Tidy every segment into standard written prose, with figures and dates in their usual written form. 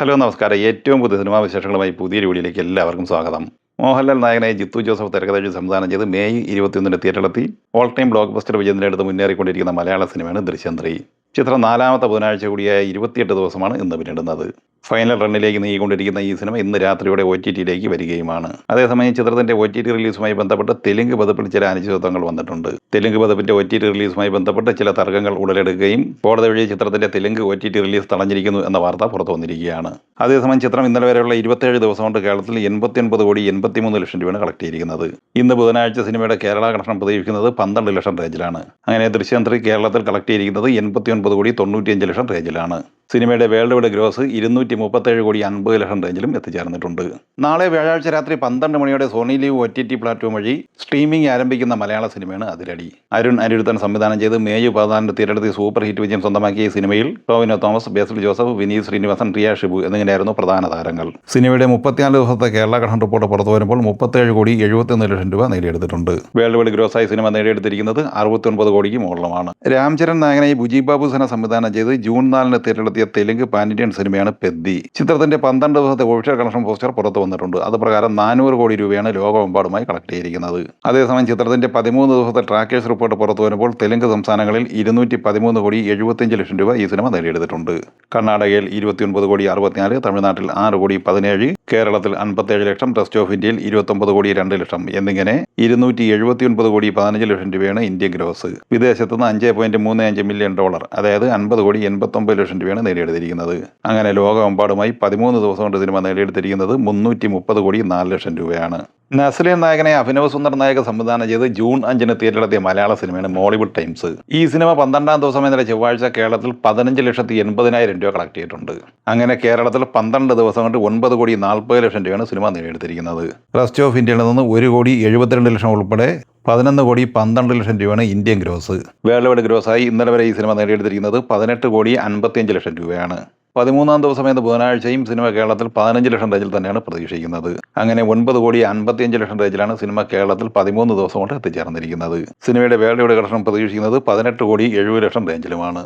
Hello നമസ്കാരം. ഏറ്റവും പുതിയ സിനിമാ വിശേഷങ്ങളുമായി പുതിയൊരു വീഡിയോയിലേക്ക് എല്ലാവർക്കും സ്വാഗതം. മോഹൻലാൽ നായകനായി ജിത്തു ജോസഫ് തിരക്കഥ സംവിധാനം ചെയ്ത് മെയ് 21 തിയേറ്ററിലെത്തി ഓൾ ടൈം ബ്ലോക്ക് ബസ്റ്റർ വിജയത്തിനടുത്ത് മുന്നേറിക്കൊണ്ടിരിക്കുന്ന മലയാള സിനിമയാണ് ദൃശ്യം 3. ചിത്രം 4ാമത്തെ ബുധനാഴ്ച കൂടിയായ 28 ദിവസമാണ് ഇന്ന് പിന്നിടുന്നത്. ഫൈനൽ റണ്ണിലേക്ക് നീങ്ങിക്കൊണ്ടിരിക്കുന്ന ഈ സിനിമ ഇന്ന് രാത്രിയോടെ OTTയിലേക്ക് വരികയുമാണ്. അതേസമയം ചിത്രത്തിന്റെ OTT റിലീസുമായി ബന്ധപ്പെട്ട് തെലുങ്ക് പതിപ്പിൽ ചില അനിശ്ചിതത്വങ്ങൾ വന്നിട്ടുണ്ട്. തെലുങ്ക് പതിപ്പിന്റെ OTT റിലീസുമായി ബന്ധപ്പെട്ട് ചില തർക്കങ്ങൾ ഉടലെടുക്കുകയും കോടതി വഴി ചിത്രത്തിന്റെ തെലുങ്ക് OTT റിലീസ് തടഞ്ഞിരിക്കുന്നു എന്ന വാർത്ത പുറത്തു വന്നിരിക്കുകയാണ്. അതേസമയം ചിത്രം ഇന്നലെ വരെയുള്ള 27 ദിവസം കൊണ്ട് കേരളത്തിൽ 89 കോടി 83 ലക്ഷം രൂപയാണ് കളക്ട് ചെയ്തിരിക്കുന്നത്. ഇന്ന് ബുധനാഴ്ച സിനിമയുടെ കേരള കളക്ഷൻ പ്രതീക്ഷിക്കുന്നത് 12 ലക്ഷം റേഞ്ചിലാണ്. അങ്ങനെ ദൃശ്യം 3 കേരളത്തിൽ കളക്ട് ചെയ്തിരിക്കുന്നത് 89 കോടി 95 ലക്ഷം റേഞ്ചിലാണ്. സിനിമയുടെ വേൾഡ് വൈഡ് ഗ്രോസ് 237 കോടി 50 ലക്ഷം റേഞ്ചിലും എത്തിച്ചേർന്നിട്ടുണ്ട്. നാളെ വ്യാഴാഴ്ച രാത്രി 12 മണിയോടെ സോണി ലീവ് OTT പ്ലാറ്റ്ഫോം വഴി സ്ട്രീമിംഗ് ആരംഭിക്കുന്ന മലയാള സിനിമയാണ് അതിരടി. അരുൺ അനിരുദ്ധൻ സംവിധാനം ചെയ്ത് മെയ് 14 തിയേറ്ററിൽ സൂപ്പർ ഹിറ്റ് വിജയം സ്വന്തമാക്കിയ ഈ സിനിമയിൽ ടോവിനോ തോമസ്, ബേസിൽ ജോസഫ്, വിനീത് ശ്രീനിവാസൻ, റിയ ഷിബു എന്നിങ്ങനെയായിരുന്നു പ്രധാന താരങ്ങൾ. സിനിമയുടെ 34 ദിവസത്തെ കേരള കളക്ഷൻ റിപ്പോർട്ട് പുറത്തു വരുമ്പോൾ 37 കോടി 71 ലക്ഷം രൂപ നേടിയെടുത്തിട്ടുണ്ട്. വേൾഡ് വൈഡ് ഗ്രോസായി സിനിമ നേടിയെടുത്തിരിക്കുന്നത് 69 കോടിക്ക് മുകളിലുമാണ്. രാംചരൺ നായകനായി ബുജി ബാബു സന സംവിധാനം ചെയ്ത് ജൂൺ 4 തിയേറ്ററിലെത്തിയ തെലുങ്ക് പാൻ ഇന്ത്യൻ സിനിമയാണ് പെദ്ദി. ചിത്രത്തിന്റെ 12 ദിവസത്തെ ഒഫീഷ്യൽ കളക്ഷൻ പോസ്റ്റർ പുറത്തു വന്നിട്ടുണ്ട്. അത് പ്രകാരം 400 കോടി രൂപയാണ് ലോകമെമ്പാടുമായി കളക്ട് ചെയ്തിരിക്കുന്നത്. അതേസമയം ചിത്രത്തിന്റെ 13 ദിവസത്തെ ട്രാക്കേഴ്സ് റിപ്പോർട്ട് പുറത്തു വരുമ്പോൾ തെലുങ്ക് സംസ്ഥാനങ്ങളിൽ 213 കോടി 75 ലക്ഷം രൂപ ഈ സിനിമ നേടിയെടുത്തിട്ടുണ്ട്. കർണാടകയിൽ 29 കോടി 64, തമിഴ്നാട്ടിൽ 6 കോടി 17, കേരളത്തിൽ 57 ലക്ഷം, റെസ്റ്റ് ഓഫ് ഇന്ത്യയിൽ 29 കോടി 2 ലക്ഷം എന്നിങ്ങനെ 279 കോടി 15 ലക്ഷം രൂപയാണ് ഇന്ത്യൻ ഗ്രോസ്. വിദേശത്തുനിന്ന് $5.35 മില്യൺ, അതായത് 50 കോടി 89 ലക്ഷം രൂപയാണ് നേടിയെടുത്തിരിക്കുന്നത്. അങ്ങനെ ലോകമെമ്പാടുമായി 13 ദിവസം കൊണ്ട് സിനിമ നേടിയെടുത്തിരിക്കുന്നത് 330 കോടി 4 ലക്ഷം രൂപയാണ്. നസ്ലിൻ നായകനെ അഭിനവ് സുന്ദർ നായക സംവിധാനം ചെയ്ത് ജൂൺ 5 തിയേറ്ററിലെത്തിയ മലയാള സിനിമയാണ് മോളിവുഡ് ടൈംസ്. ഈ സിനിമ 12ാം ദിവസം ഇന്നലെ ചൊവ്വാഴ്ച കേരളത്തിൽ 15,80,000 രൂപ കളക്ട് ചെയ്തിട്ടുണ്ട്. അങ്ങനെ കേരളത്തിൽ 12 ദിവസം കൊണ്ട് 9 കോടി 40 ലക്ഷം രൂപയാണ് സിനിമ നേടിയെടുത്തിരിക്കുന്നത്. റെസ്റ്റ് ഓഫ് ഇന്ത്യയിൽ നിന്ന് 1 കോടി 72 ലക്ഷം ഉൾപ്പെടെ 11 കോടി 12 ലക്ഷം രൂപയാണ് ഇന്ത്യൻ ഗ്രോസ്. വേൾഡ് വൈഡ് ഗ്രോസായി ഇന്നലെ വരെ ഈ സിനിമ നേടിയെടുത്തിരിക്കുന്നത് 18 കോടി 55 ലക്ഷം രൂപയാണ്. 13ാം ദിവസം എന്ന ബുധനാഴ്ചയും സിനിമ കേരളത്തിൽ 15 ലക്ഷം റേഞ്ചിൽ തന്നെയാണ് പ്രതീക്ഷിക്കുന്നത്. അങ്ങനെ 9 കോടി 55 ലക്ഷം റേഞ്ചിലാണ് സിനിമ കേരളത്തിൽ 13 ദിവസം കൊണ്ട് എത്തിച്ചേർന്നിരിക്കുന്നത്. സിനിമയുടെ വേൾഡ് വൈഡ് കളക്ഷൻ പ്രതീക്ഷിക്കുന്നത് 18 കോടി 70 ലക്ഷം റേഞ്ചിലുമാണ്.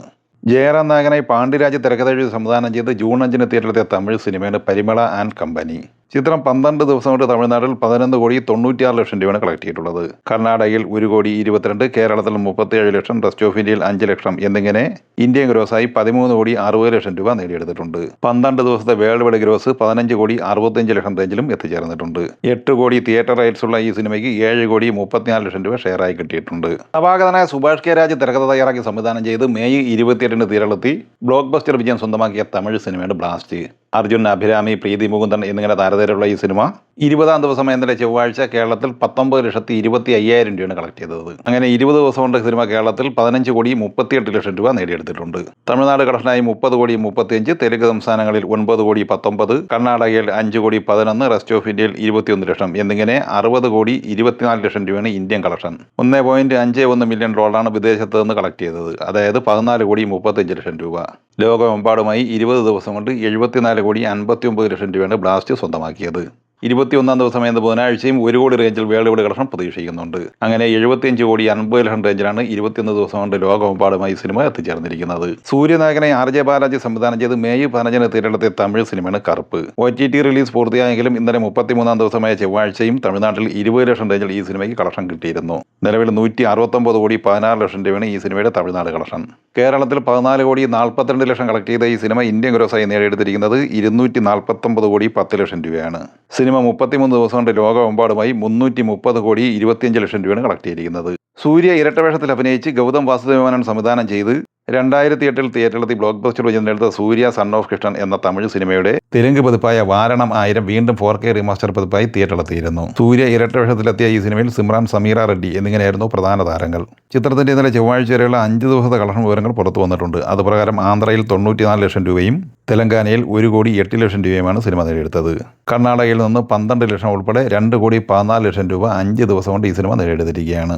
ജയറാം നായകനായി പാണ്ഡ്യരാജ് തിരക്കഥ സംവിധാനം ചെയ്ത് ജൂൺ 5 തിയേറ്ററിലെത്തിയ തമിഴ് സിനിമയാണ് പരിമള ആൻഡ് കമ്പനി. ചിത്രം 12 ദിവസം കൊണ്ട് തമിഴ്നാട്ടിൽ 11 കോടി 96 ലക്ഷം രൂപയാണ് കളക്ട് ചെയ്തിട്ടുള്ളത്. കർണാടകയിൽ 1 കോടി 22, കേരളത്തിൽ 37 ലക്ഷം, റെസ്റ്റ് ഓഫ് ഇന്ത്യയിൽ 5 ലക്ഷം എന്നിങ്ങനെ ഇന്ത്യൻ ഗ്രോസായി 13 കോടി 60 ലക്ഷം രൂപ നേടിയെടുത്തിട്ടുണ്ട്. 12 ദിവസത്തെ വേൾഡ് വൈഡ് ഗ്രോസ് 15 കോടി 65 ലക്ഷം റേഞ്ചിലും എത്തിച്ചേർന്നിട്ടുണ്ട്. 8 കോടി തിയേറ്റർ റൈറ്റ്സ് ഉള്ള ഈ സിനിമയ്ക്ക് 7 കോടി 34 ലക്ഷം രൂപ ഷെയറായി കിട്ടിയിട്ടുണ്ട്. നവാഗതനായ സുഭാഷ് കെ രാജ് തിരക്കഥ തയ്യാറാക്കി സംവിധാനം ചെയ്ത് മെയ് 28 തിയേറ്ററിലെത്തി ബ്ലോക്ക് ബസ്റ്റർ വിജയം സ്വന്തമാക്കിയ തമിഴ് സിനിമയാണ് ബ്ലാസ്റ്റ്. അർജുൻ, അഭിരാമി, പ്രീതി മുകുന്ദൻ എന്നിങ്ങനെ താരതയിലുള്ള ഈ സിനിമ 20ാം ദിവസം ഇന്നലെ ചൊവ്വാഴ്ച കേരളത്തിൽ 19,25,000 രൂപയാണ് കളക്ട് ചെയ്തത്. അങ്ങനെ 20 ദിവസം കൊണ്ട് സിനിമ കേരളത്തിൽ 15 കോടി 38 ലക്ഷം രൂപ നേടിയെടുത്തിട്ടുണ്ട്. തമിഴ്നാട് കളക്ഷനായി 30 കോടി 35, തെലുങ്ക് സംസ്ഥാനങ്ങളിൽ 9 കോടി 19, കർണാടകയിൽ 5 കോടി 11, റെസ്റ്റ് ഓഫ് ഇന്ത്യയിൽ 21 ലക്ഷം എന്നിങ്ങനെ 60 കോടി 24 ലക്ഷം രൂപയാണ് ഇന്ത്യൻ കളക്ഷൻ. $1.51 മില്യൺ വിദേശത്ത് നിന്ന് കളക്ട് ചെയ്തത്, അതായത് 14 കോടി 35 ലക്ഷം രൂപ. ലോകമെമ്പാടുമായി 20 ദിവസം കൊണ്ട് 74 കോടി 59 ലക്ഷം രൂപയാണ് ബ്ലാസ്റ്റ് സ്വന്തമാക്കിയത്. 21ാം ദിവസം എന്ന ബുധനാഴ്ചയും 1 കോടി റേഞ്ചിൽ വേൾഡ് വൈഡ് കളക്ഷൻ പ്രതീക്ഷിക്കുന്നുണ്ട്. അങ്ങനെ 75 കോടി 50 ലക്ഷം റേഞ്ചിലാണ് 21 ദിവസം കൊണ്ട് ലോകമെമ്പാടുമായി സിനിമ എത്തിച്ചേർന്നിരിക്കുന്നത്. സൂര്യനായകനെ RJ ബാലാജി സംവിധാനം ചെയ്ത് മെയ് 15 തിയേറ്ററിലെത്തിയ തമിഴ് സിനിമയാണ് കറുപ്പ്. OTT റിലീസ് പൂർത്തിയായെങ്കിലും ഇന്നലെ 33ാം ദിവസമായ ചൊവ്വാഴ്ചയും തമിഴ്നാട്ടിൽ 20 ലക്ഷം റേഞ്ചിൽ ഈ സിനിമയ്ക്ക് കളക്ഷൻ കിട്ടിയിരുന്നു. നിലവിൽ 169 കോടി 16 ലക്ഷം രൂപയാണ് ഈ സിനിമയുടെ തമിഴ്നാട് കളക്ഷൻ. കേരളത്തിൽ 14 കോടി 42 ലക്ഷം കളക്ട് ചെയ്ത ഈ സിനിമ ഇന്ത്യൻ ഗ്രോസായി നേടിയെടുത്തിരിക്കുന്നത് 249 കോടി 10 ലക്ഷം രൂപയാണ്. സിനിമ 33 ദിവസം കൊണ്ട് ലോകമെമ്പാടുമായി 330 കോടി 25 ലക്ഷം രൂപയാണ് കളക്ട് ചെയ്തിരിക്കുന്നത്. സൂര്യ ഇരട്ടവേഷത്തിൽ അഭിനയിച്ച് ഗൗതം വാസുദേവൻ സംവിധാനം ചെയ്ത് 2008 തിയേറ്ററിലെത്തി ബ്ലോക്ക് ബസ്റ്റർ വിജയത്തിനെടുത്ത സൂര്യ സൺ ഓഫ് കൃഷ്ണൻ എന്ന തമിഴ് സിനിമയുടെ തെലുങ്ക് പതിപ്പായ വാരണം 1000 വീണ്ടും 4K റീമാസ്റ്റർ പതിപ്പായി തിയേറ്ററിലെത്തിയിരുന്നു. സൂര്യ ഇരട്ടവേഷത്തിലെത്തിയ ഈ സിനിമയിൽ സിമ്രാൻ, സമീറ റെഡ്ഡി എന്നിങ്ങനെയായിരുന്നു പ്രധാന താരങ്ങൾ. ചിത്രത്തിന്റെ ഇന്നലെ ചൊവ്വാഴ്ച വരെയുള്ള 5 ദിവസത്തെ കളക്ഷൻ വിവരങ്ങൾ പുറത്തു വന്നിട്ടുണ്ട്. അതുപ്രകാരം ആന്ധ്രയിൽ 94 ലക്ഷം രൂപയും തെലങ്കാനയിൽ 1 കോടി 8 ലക്ഷം രൂപയുമാണ് സിനിമ നേടിയെടുത്തത്. കർണാടകയിൽ നിന്ന് 12 ലക്ഷം ഉൾപ്പെടെ 2 കോടി 14 ലക്ഷം രൂപ 5 ദിവസം കൊണ്ട് ഈ സിനിമ നേടിയെടുത്തിരിക്കുകയാണ്.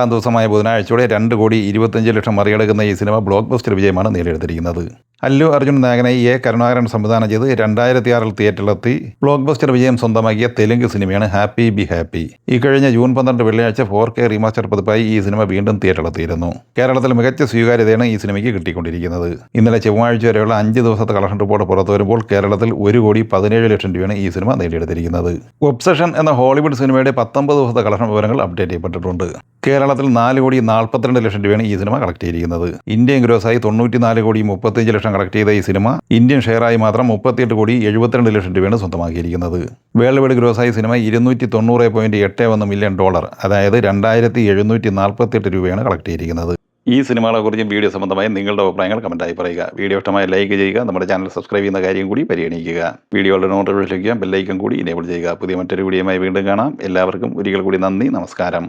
6-ാം ദിവസമായ ബുധനാഴ്ചയോടെ 2,25,00,000 മറികടക്കുന്ന ഈ സിനിമ ബ്ലോക്ക് ബസ്റ്റർ വിജയമാണ് നേടിയെടുത്തിരിക്കുന്നത്. അല്ലു അർജുൻ നായകനായി എ. കരുണാകരൻ സംവിധാനം ചെയ്ത് 2006 തിയേറ്ററിലെത്തി ബ്ലോക്ക് ബസ്റ്റർ വിജയം സ്വന്തമാക്കിയ തെലുങ്ക് സിനിമയാണ് ഹാപ്പി ബി ഹാപ്പി. ഇക്കഴിഞ്ഞ ജൂൺ 12 വെള്ളിയാഴ്ച 4K റീമാസ്റ്റർ പതിപ്പായി ഈ സിനിമ വീണ്ടും തിയേറ്ററിലെത്തിയിരുന്നു. കേരളത്തിൽ മികച്ച സ്വീകാര്യതയാണ് ഈ സിനിമയ്ക്ക് കിട്ടിക്കൊണ്ടിരിക്കുന്നത്. ഇന്നലെ ചൊവ്വാഴ്ച വരെയുള്ള 5 ദിവസത്തെ കളക്ഷൻ റിപ്പോർട്ട് പുറത്തു വരുമ്പോൾ കേരളത്തിൽ 1,17,00,000 രൂപയാണ് ഈ സിനിമ നേടിയെടുത്തിരിക്കുന്നത്. ഒബ്സഷൻ എന്ന ഹോളിവുഡ് സിനിമയുടെ 19 ദിവസത്തെ കളക്ഷൻ വിവരങ്ങൾ അപ്ഡേറ്റ് ചെയ്യപ്പെട്ടിട്ടുണ്ട്. കേരളത്തിൽ 4,42,00,000 രൂപയാണ് ഈ സിനിമ കളക്ട് ചെയ്തിരിക്കുന്നത്. ഇന്ത്യൻ ഗ്രോസായി 94,35,00,000 കളക്ട് ചെയ്ത ഈ സിനിമ ഇന്ത്യൻ ഷെയറായി മാത്രം 38,72,00,000 രൂപയാണ് സ്വന്തമാക്കിയിരിക്കുന്നത്. വേൾഡ് വൈഡ് ഗ്രോസായി സിനിമ $290.81 മില്യൺ, അതായത് 2,748 രൂപയാണ് കളക്ട് ചെയ്തിരിക്കുന്നത്. ഈ സിനിമകളെക്കുറിച്ചും വീഡിയോ സംബന്ധമായി നിങ്ങളുടെ അഭിപ്രായങ്ങൾ കമൻറ്റായി പറയുക. വീഡിയോ ഇഷ്ടമായി ലൈക്ക് ചെയ്യുക. നമ്മുടെ ചാനൽ സബ്സ്ക്രൈബ് ചെയ്യുന്ന കാര്യം കൂടി പരിഗണിക്കുക. വീഡിയോയുടെ നോട്ടിഫിക്കേഷൻ ലഭിക്കാൻ ബെല്ലൈക്കൺ കൂടി എനേബിൾ ചെയ്യുക. പുതിയ മറ്റൊരു വീഡിയോയുമായി വീണ്ടും കാണാം. എല്ലാവർക്കും ഒരിക്കൽ കൂടി നന്ദി, നമസ്കാരം.